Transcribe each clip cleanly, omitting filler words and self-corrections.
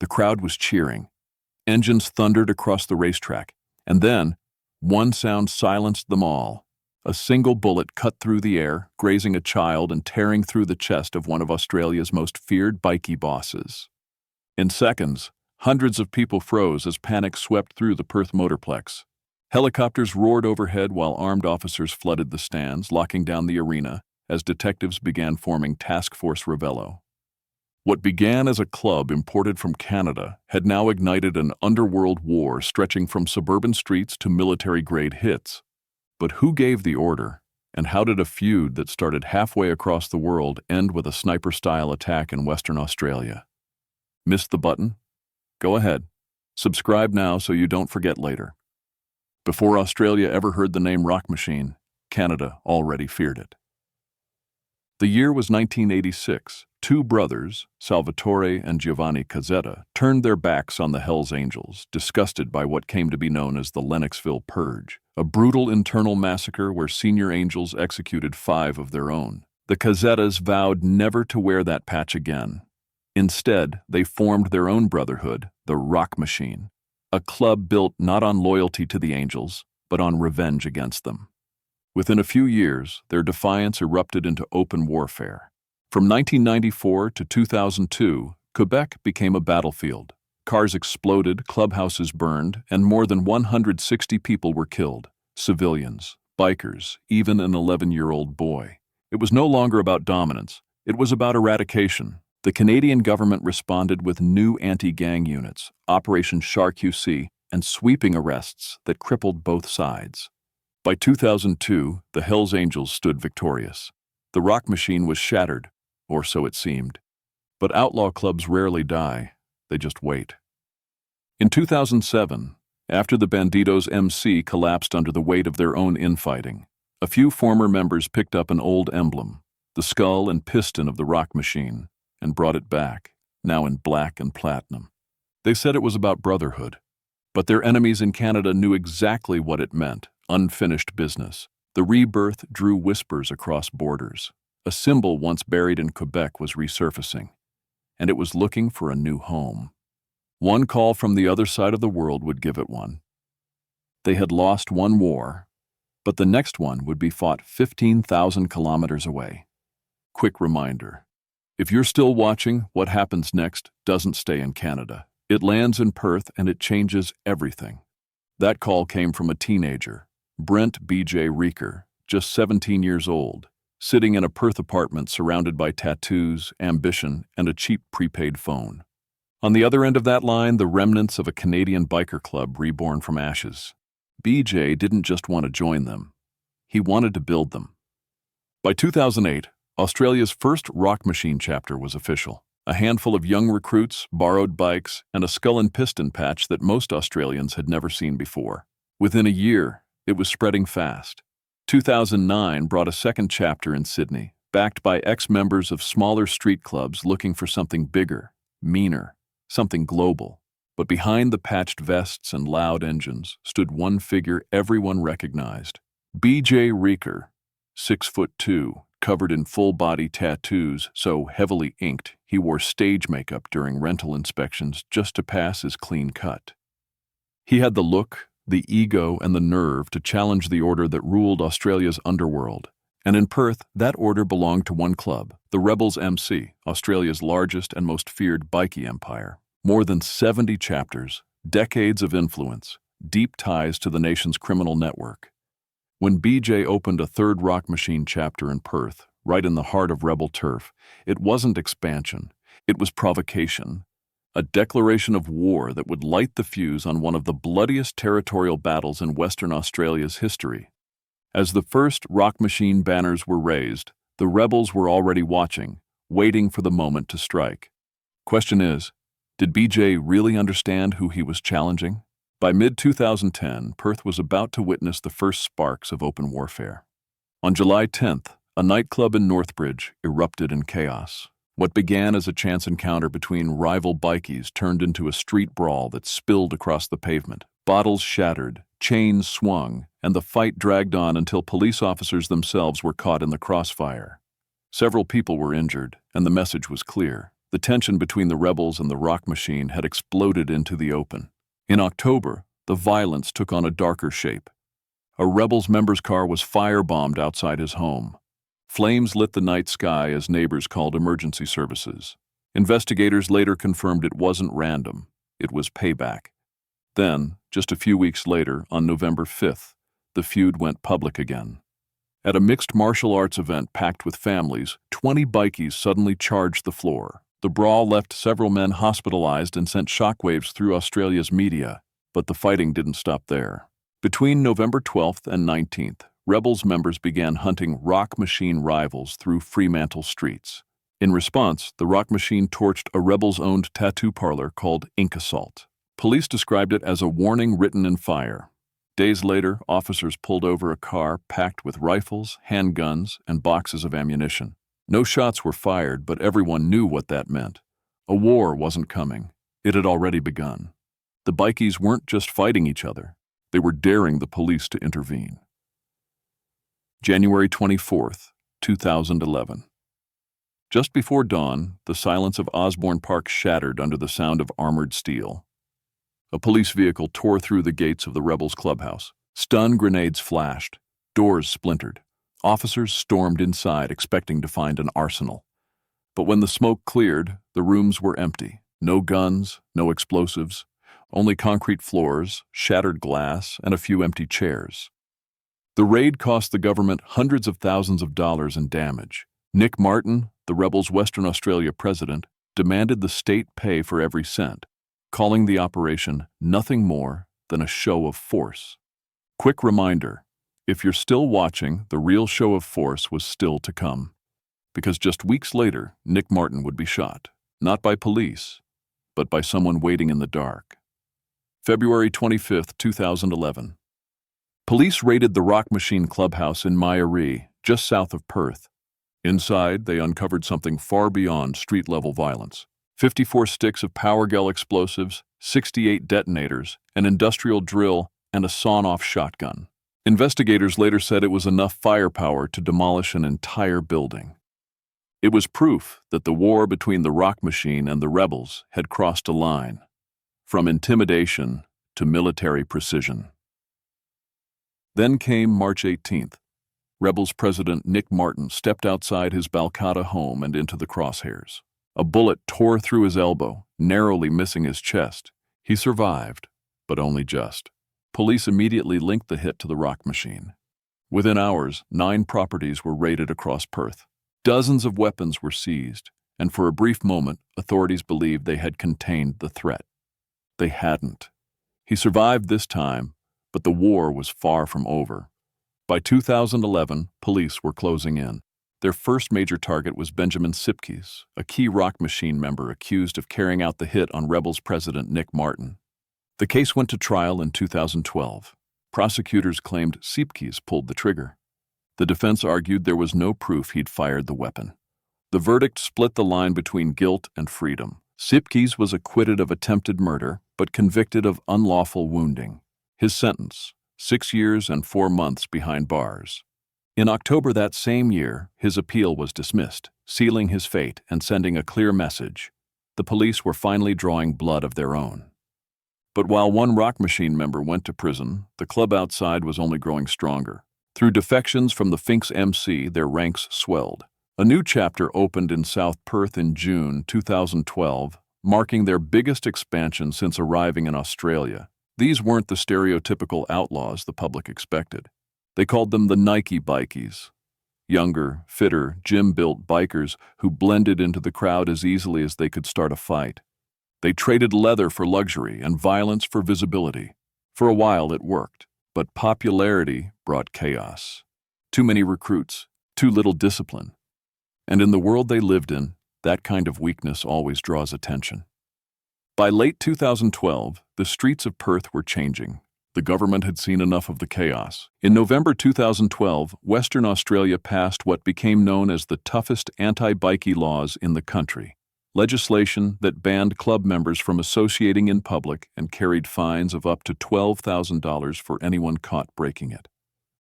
The crowd was cheering. Engines thundered across the racetrack. And then, one sound silenced them all. A single bullet cut through the air, grazing a child and tearing through the chest of one of Australia's most feared bikie bosses. In seconds, hundreds of people froze as panic swept through the Perth motorplex. Helicopters roared overhead while armed officers flooded the stands, locking down the arena as detectives began forming Task Force Ravello. What began as a club imported from Canada had now ignited an underworld war stretching from suburban streets to military-grade hits. But who gave the order, and how did a feud that started halfway across the world end with a sniper-style attack in Western Australia? Missed the button? Go ahead. Subscribe now so you don't forget later. Before Australia ever heard the name Rock Machine, Canada already feared it. The year was 1986. Two brothers, Salvatore and Giovanni Cazzetta, turned their backs on the Hells Angels, disgusted by what came to be known as the Lennoxville Purge, a brutal internal massacre where senior angels executed 5 of their own. The Cazzettas vowed never to wear that patch again. Instead, they formed their own brotherhood, the Rock Machine, a club built not on loyalty to the Angels, but on revenge against them. Within a few years, their defiance erupted into open warfare. From 1994 to 2002, Quebec became a battlefield. Cars exploded, clubhouses burned, and more than 160 people were killed. Civilians, bikers, even an 11-year-old boy. It was no longer about dominance. It was about eradication. The Canadian government responded with new anti-gang units, Operation Shark UC, and sweeping arrests that crippled both sides. By 2002, the Hells Angels stood victorious. The Rock Machine was shattered, or so it seemed. But outlaw clubs rarely die, they just wait. In 2007, after the Bandidos MC collapsed under the weight of their own infighting, a few former members picked up an old emblem, the skull and piston of the Rock Machine, and brought it back, now in black and platinum. They said it was about brotherhood, but their enemies in Canada knew exactly what it meant, unfinished business. The rebirth drew whispers across borders. A symbol once buried in Quebec was resurfacing, and it was looking for a new home. One call from the other side of the world would give it one. They had lost one war, but the next one would be fought 15,000 kilometers away. Quick reminder. If you're still watching, what happens next doesn't stay in Canada. It lands in Perth and it changes everything. That call came from a teenager, Brent B.J. Reeker, just 17 years old, sitting in a Perth apartment surrounded by tattoos, ambition, and a cheap prepaid phone. On the other end of that line, the remnants of a Canadian biker club reborn from ashes. B.J. didn't just want to join them. He wanted to build them. By 2008, Australia's first Rock Machine chapter was official. A handful of young recruits, borrowed bikes, and a skull and piston patch that most Australians had never seen before. Within a year, it was spreading fast. 2009 brought a second chapter in Sydney, backed by ex-members of smaller street clubs looking for something bigger, meaner, something global. But behind the patched vests and loud engines stood one figure everyone recognized. B.J. Reeker, 6'2", covered in full-body tattoos so heavily inked he wore stage makeup during rental inspections just to pass as clean cut. He had the look, the ego, and the nerve to challenge the order that ruled Australia's underworld. And in Perth, that order belonged to one club, the Rebels MC, Australia's largest and most feared bikie empire. More than 70 chapters, decades of influence, deep ties to the nation's criminal network. When BJ opened a third Rock Machine chapter in Perth, right in the heart of rebel turf, it wasn't expansion, it was provocation. A declaration of war that would light the fuse on one of the bloodiest territorial battles in Western Australia's history. As the first Rock Machine banners were raised, the rebels were already watching, waiting for the moment to strike. Question is, did BJ really understand who he was challenging? By mid-2010, Perth was about to witness the first sparks of open warfare. On July 10th, a nightclub in Northbridge erupted in chaos. What began as a chance encounter between rival bikies turned into a street brawl that spilled across the pavement. Bottles shattered, chains swung, and the fight dragged on until police officers themselves were caught in the crossfire. Several people were injured, and the message was clear. The tension between the rebels and the rock machine had exploded into the open. In October, the violence took on a darker shape. A rebels member's car was firebombed outside his home. Flames lit the night sky as neighbors called emergency services. Investigators later confirmed it wasn't random. It was payback. Then, just a few weeks later, on November 5th, the feud went public again. At a mixed martial arts event packed with families, 20 bikies suddenly charged the floor. The brawl left several men hospitalized and sent shockwaves through Australia's media, but the fighting didn't stop there. Between November 12th and 19th, rebels members began hunting rock machine rivals through Fremantle streets. In response, the rock machine torched a rebels-owned tattoo parlor called Ink Assault. Police described it as a warning written in fire. Days later, officers pulled over a car packed with rifles, handguns, and boxes of ammunition. No shots were fired, but everyone knew what that meant. A war wasn't coming. It had already begun. The bikies weren't just fighting each other. They were daring the police to intervene. January 24th, 2011. Just before dawn, the silence of Osborne Park shattered under the sound of armored steel. A police vehicle tore through the gates of the rebels' clubhouse. Stun grenades flashed. Doors splintered. Officers stormed inside, expecting to find an arsenal. But when the smoke cleared, the rooms were empty. No guns, no explosives, only concrete floors, shattered glass, and a few empty chairs. The raid cost the government hundreds of thousands of dollars in damage. Nick Martin, the rebels' Western Australia president, demanded the state pay for every cent, calling the operation nothing more than a show of force. Quick reminder, if you're still watching, the real show of force was still to come. Because just weeks later, Nick Martin would be shot, not by police, but by someone waiting in the dark. February 25th, 2011. Police raided the Rock Machine Clubhouse in Myaree, just south of Perth. Inside, they uncovered something far beyond street-level violence. 54 sticks of power gel explosives, 68 detonators, an industrial drill, and a sawn-off shotgun. Investigators later said it was enough firepower to demolish an entire building. It was proof that the war between the rock machine and the rebels had crossed a line, from intimidation to military precision. Then came March 18th. Rebels President Nick Martin stepped outside his Balcatta home and into the crosshairs. A bullet tore through his elbow, narrowly missing his chest. He survived, but only just. Police immediately linked the hit to the rock machine. Within hours, 9 properties were raided across Perth. Dozens of weapons were seized, and for a brief moment, authorities believed they had contained the threat. They hadn't. He survived this time, but the war was far from over. By 2011, police were closing in. Their first major target was Benjamin Sipkes, a key rock machine member accused of carrying out the hit on Rebels President Nick Martin. The case went to trial in 2012. Prosecutors claimed Sipkes pulled the trigger. The defense argued there was no proof he'd fired the weapon. The verdict split the line between guilt and freedom. Sipkes was acquitted of attempted murder, but convicted of unlawful wounding. His sentence, 6 years and 4 months behind bars. In October that same year, his appeal was dismissed, sealing his fate and sending a clear message. The police were finally drawing blood of their own. But while one rock machine member went to prison, the club outside was only growing stronger. Through defections from the Finks MC, their ranks swelled. A new chapter opened in South Perth in June 2012, marking their biggest expansion since arriving in Australia. These weren't the stereotypical outlaws the public expected. They called them the Nike Bikies. Younger, fitter, gym-built bikers who blended into the crowd as easily as they could start a fight. They traded leather for luxury and violence for visibility. For a while it worked, but popularity brought chaos. Too many recruits, too little discipline. And in the world they lived in, that kind of weakness always draws attention. By late 2012, the streets of Perth were changing. The government had seen enough of the chaos. In November 2012, Western Australia passed what became known as the toughest anti-bikie laws in the country. Legislation that banned club members from associating in public and carried fines of up to $12,000 for anyone caught breaking it.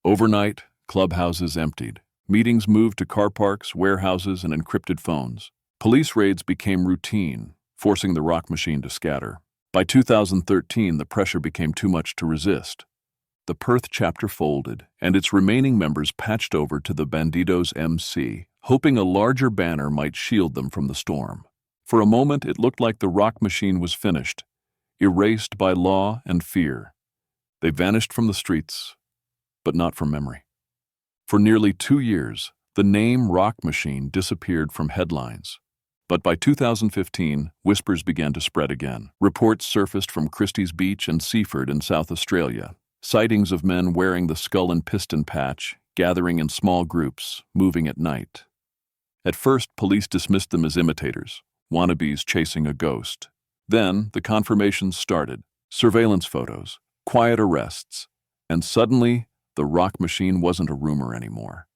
Overnight, clubhouses emptied. Meetings moved to car parks, warehouses, and encrypted phones. Police raids became routine, forcing the rock machine to scatter. By 2013, the pressure became too much to resist. The Perth chapter folded, and its remaining members patched over to the Bandidos MC, hoping a larger banner might shield them from the storm. For a moment, it looked like the rock machine was finished, erased by law and fear. They vanished from the streets, but not from memory. For nearly 2 years, the name Rock Machine disappeared from headlines. But by 2015, whispers began to spread again. Reports surfaced from Christie's Beach and Seaford in South Australia. Sightings of men wearing the skull and piston patch, gathering in small groups, moving at night. At first, police dismissed them as imitators, wannabes chasing a ghost. Then, the confirmations started. Surveillance photos, quiet arrests, and suddenly, the rock machine wasn't a rumor anymore.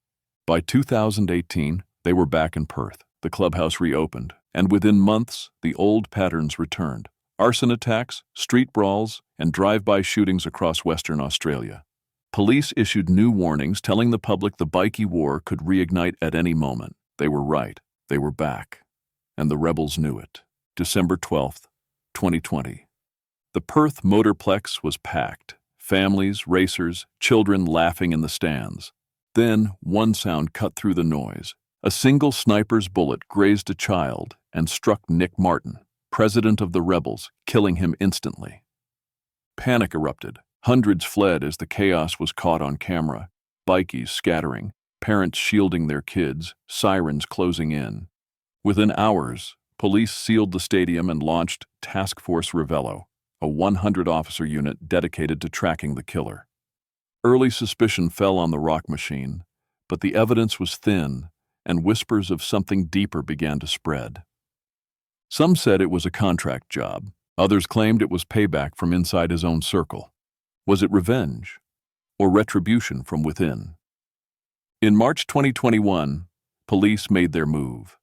By 2018, they were back in Perth. The clubhouse reopened, and within months, the old patterns returned. Arson attacks, street brawls, and drive-by shootings across Western Australia. Police issued new warnings telling the public the bikie war could reignite at any moment. They were right. They were back. And the rebels knew it. December 12th, 2020. The Perth Motorplex was packed. Families, racers, children laughing in the stands. Then, one sound cut through the noise. A single sniper's bullet grazed a child and struck Nick Martin, president of the rebels, killing him instantly. Panic erupted. Hundreds fled as the chaos was caught on camera. Bikies scattering, parents shielding their kids, sirens closing in. Within hours, police sealed the stadium and launched Task Force Revello, a 100-officer unit dedicated to tracking the killer. Early suspicion fell on the rock machine, but the evidence was thin, and whispers of something deeper began to spread. Some said it was a contract job. Others claimed it was payback from inside his own circle. Was it revenge or retribution from within? In March 2021, police made their move.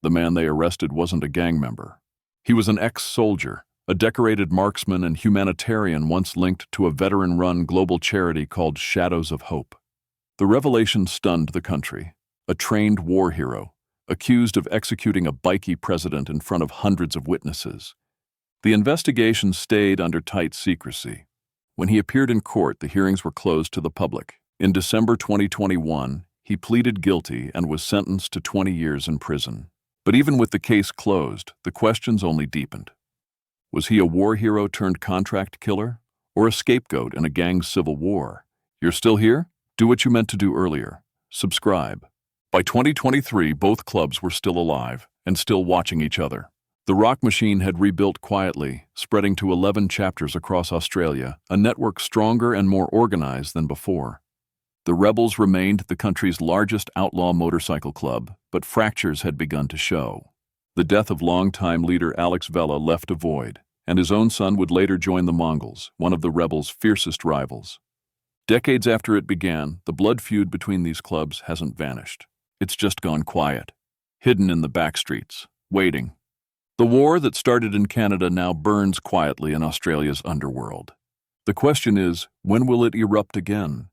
The man they arrested wasn't a gang member. He was an ex-soldier, a decorated marksman and humanitarian once linked to a veteran-run global charity called Shadows of Hope. The revelation stunned the country. A trained war hero, accused of executing a bikie president in front of hundreds of witnesses. The investigation stayed under tight secrecy. When he appeared in court, the hearings were closed to the public. In December 2021, he pleaded guilty and was sentenced to 20 years in prison. But even with the case closed, the questions only deepened. Was he a war hero turned contract killer, or a scapegoat in a gang civil war? You're still here? Do what you meant to do earlier. Subscribe. By 2023, both clubs were still alive and still watching each other. The rock machine had rebuilt quietly, spreading to 11 chapters across Australia, a network stronger and more organized than before. The rebels remained the country's largest outlaw motorcycle club, but fractures had begun to show. The death of longtime leader Alex Vela left a void, and his own son would later join the Mongols, one of the rebels' fiercest rivals. Decades after it began, the blood feud between these clubs hasn't vanished. It's just gone quiet, hidden in the back streets, waiting. The war that started in Canada now burns quietly in Australia's underworld. The question is, when will it erupt again?